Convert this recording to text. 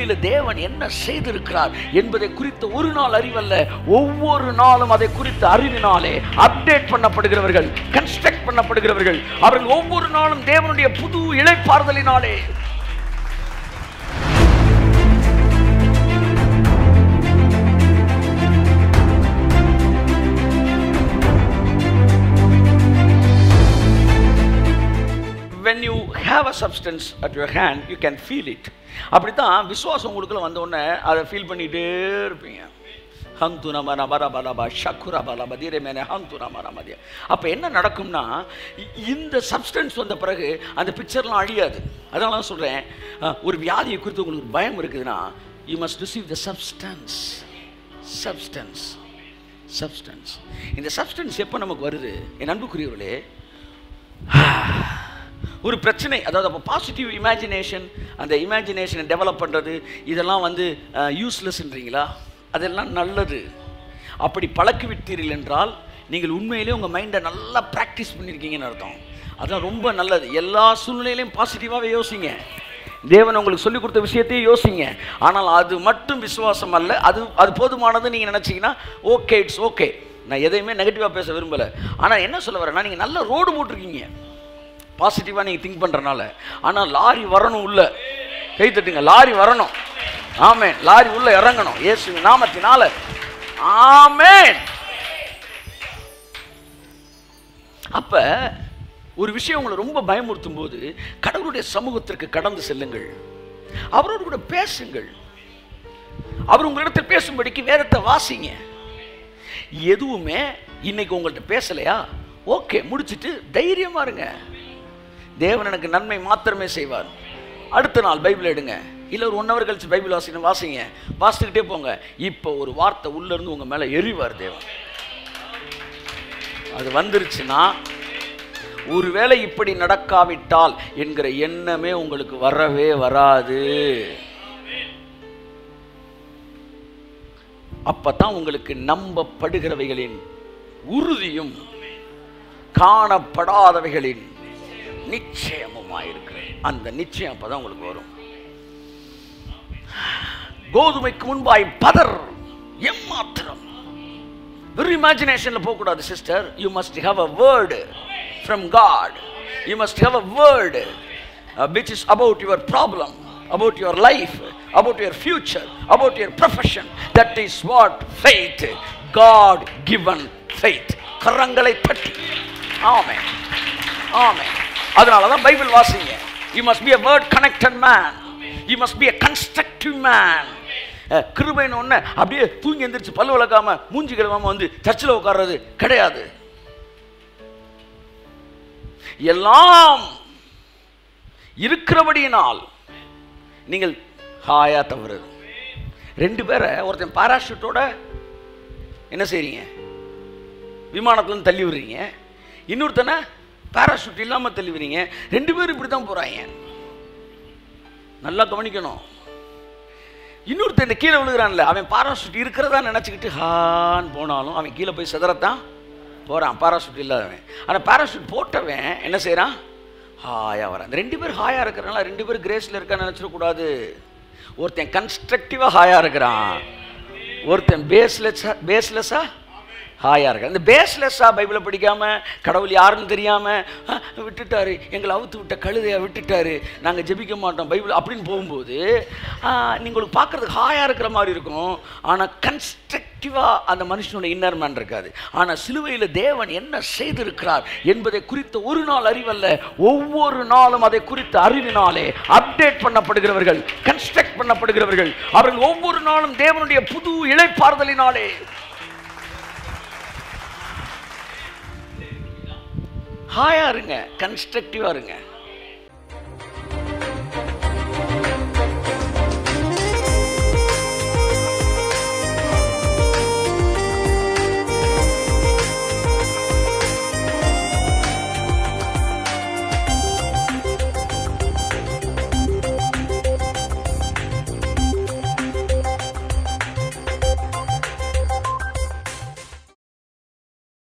சிலுவையில் தேவன் என்ன செய்திருக்கிறார் என்பதை குறித்த ஒரு நாள் அறிவல்ல, ஒவ்வொரு நாளும் அதை குறித்த அறிவினாலே அப்டேட் பண்ணப்படுகிறவர்கள், கன்ஸ்ட்ரக்ட் பண்ணப்படுகிறவர்கள். அவர்கள் ஒவ்வொரு நாளும் தேவனுடைய புது இளைப்பாறுதலினாலே. When you have a substance at your hand, you can feel it. அப்படித்தான் விசுவாசம் உங்களுக்குள்ள வந்த உடனே அதை ஃபீல் பண்ணிட்டே இருப்பீங்க. அப்போ என்ன நடக்கும்னா, இந்த சப்ஸ்டன்ஸ் வந்த பிறகு அந்த பிக்சர்லாம் அழியாது. அதனால தான் சொல்கிறேன், ஒரு வியாதியை குறித்து உங்களுக்கு பயம் இருக்குதுன்னா, you must receive the substance. இந்த சப்ஸ்டன்ஸ் எப்போ நமக்கு வருது என் அன்புக்குரியவர்களே? ஒரு பிரச்சனை, அதாவது அப்போ பாசிட்டிவ் இமேஜினேஷன், அந்த இமேஜினேஷனை டெவலப் பண்ணுறது, இதெல்லாம் யூஸ்லெஸ்ன்றீங்களா? அதெல்லாம் நல்லது. அப்படி பழக்கி விட்டீர்கள் என்றால் நீங்கள் உண்மையிலே உங்கள் மைண்டை நல்லா ப்ராக்டிஸ் பண்ணியிருக்கீங்கன்னு அர்த்தம். அதெல்லாம் ரொம்ப நல்லது. எல்லா சூழ்நிலையிலையும் பாசிட்டிவாகவே யோசிங்க. தேவன் உங்களுக்கு சொல்லிக் கொடுத்த விஷயத்தையும் யோசிங்க. ஆனால் அது மட்டும் விசுவாசம் அல்ல, அது போதுமானது நீங்கள் நினச்சிங்கன்னா ஓகே, இட்ஸ் ஓகே. நான் எதையுமே நெகட்டிவாக பேச விரும்பலை. ஆனால் என்ன சொல்ல வரேன்னா, நீங்கள் நல்ல ரோடு போட்டிருக்கீங்க பாசிட்டிவாக நீங்கள் திங்க் பண்ணுறனால. ஆனால் லாரி வரணும் உள்ள, கை தட்டுங்க, லாரி வரணும். ஆமென். லாரி உள்ள இறங்கணும் இயேசுவின் நாமத்தினால. ஆமென். அப்ப ஒரு விஷயம் உங்களை ரொம்ப பயமுறுத்தும் போது கடவுளுடைய சமூகத்திற்கு கடந்து செல்லுங்கள், அவரோடு கூட பேசுங்கள். அவர் உங்களிடத்தில் பேசும்படிக்கு வேதத்தை வாசிங்க. எதுவுமே இன்னைக்கு உங்கள்கிட்ட பேசலையா, ஓகே, முடிச்சுட்டு தைரியமா இருங்க. தேவன் எனக்கு நன்மை மாத்திரமே செய்வார். அடுத்த நாள் பைபிள் எடுங்க, இல்லை ஒரு 1 hour கழிச்சு பைபிள் வாசிங்க, வாசித்துக்கிட்டே போங்க. இப்போ ஒரு வார்த்தை உள்ளேருந்து உங்கள் மேலே எறிவார் தேவன். அது வந்துருச்சுன்னா, ஒருவேளை இப்படி நடக்காவிட்டால் என்கிற எண்ணமே உங்களுக்கு வரவே வராது. அப்பதான் உங்களுக்கு நம்பப்படுகிறவைகளின் உறுதியும் காணப்படாதவைகளின் நிச்சயமுமாயிருக்கிறேன். அந்த நிச்சயம் அப்பதான் உங்களுக்கு வரும். கோதுமைக்கு முன்பாய் பதர் எம்மாத்திரம். வெறும் இமேஜினேஷன்ல போக கூடாது sister. You must have a word from God. You must have a word which is about your problem, about your life, about your future, about your profession. That is what faith, God given faith. கரங்களை தட்டி ஆமென், ஆமென். அதனால தான் Bible வாசிங்க. You must be a word connected man. You must be a constructive man. கிருபைன்னு ஒன்று அப்படியே தூங்கி எந்திரிச்சு பல்லு விளக்காம மூஞ்சி கிழமாம சர்ச்சில் உட்கார்றது கிடையாது. எல்லாம் இருக்கிறபடியினால் நீங்கள் ஹாயா தவறுது. 2 பேரை ஒருத்தன் பாராஷூட்டோட என்ன செய்றீங்க, விமானத்துல தள்ளி விடுறீங்க. இன்னொருத்தனை பாராஷூட் இல்லாம தள்ளி விடுறீங்க. 2 பேரும் இப்படி தான் போறாங்க. நல்லா கவனிக்கணும். இன்னொருத்தன் கீழே விழுகிறான்ல, அவன் பாராஷூட் இருக்கிறதா நினைச்சுக்கிட்டு ஹான்னு போனாலும் அவன் கீழே போய் சிதறத்தான் போறான், பாராஷூட் இல்லாதவன். ஆனால் பாராஷூட் போட்டவன் என்ன செய்யறான், ஹாயா வரான். 2 பேர் ஹாயா இருக்கிறனால 2 பேர் கிரேஸ்ல இருக்கான்னு நினைச்சிடக்கூடாது. ஒருத்தன் கன்ஸ்ட்ரக்டிவா ஹாயா இருக்கிறான், ஒருத்தன் பேஸ்லெஸ்ஸா ஹாயா இருக்க. இந்த பேஸ்லெஸ்ஸா பைபிளை படிக்காம கடவுள் யாருன்னு தெரியாம விட்டுட்டாரு, எங்களை அவுத்து விட்ட கழுதையா விட்டுட்டாரு, நாங்கள் ஜெபிக்க மாட்டோம் பைபிள் அப்படின்னு போகும்போது உங்களுக்கு பார்க்கறதுக்கு ஹாயா இருக்கிற மாதிரி இருக்கும். ஆனால் கன்ஸ்ட்ரக்டிவா அந்த மனுஷனுடைய இன்னர் மேன் இருக்காது. ஆனால் சிலுவையில் தேவன் என்ன செய்திருக்கிறார் என்பதை குறித்த ஒரு நாள் அறிவல்ல, ஒவ்வொரு நாளும் அதை குறித்த அறிவினாலே அப்டேட் பண்ணப்படுகிறவர்கள், கன்ஸ்ட்ரக்ட் பண்ணப்படுகிறவர்கள். அவர்கள் ஒவ்வொரு நாளும் தேவனுடைய புது இளைப்பாறுதலினாலே. ஹாயா இருங்க, கன்ஸ்ட்ரக்டிவா இருங்க.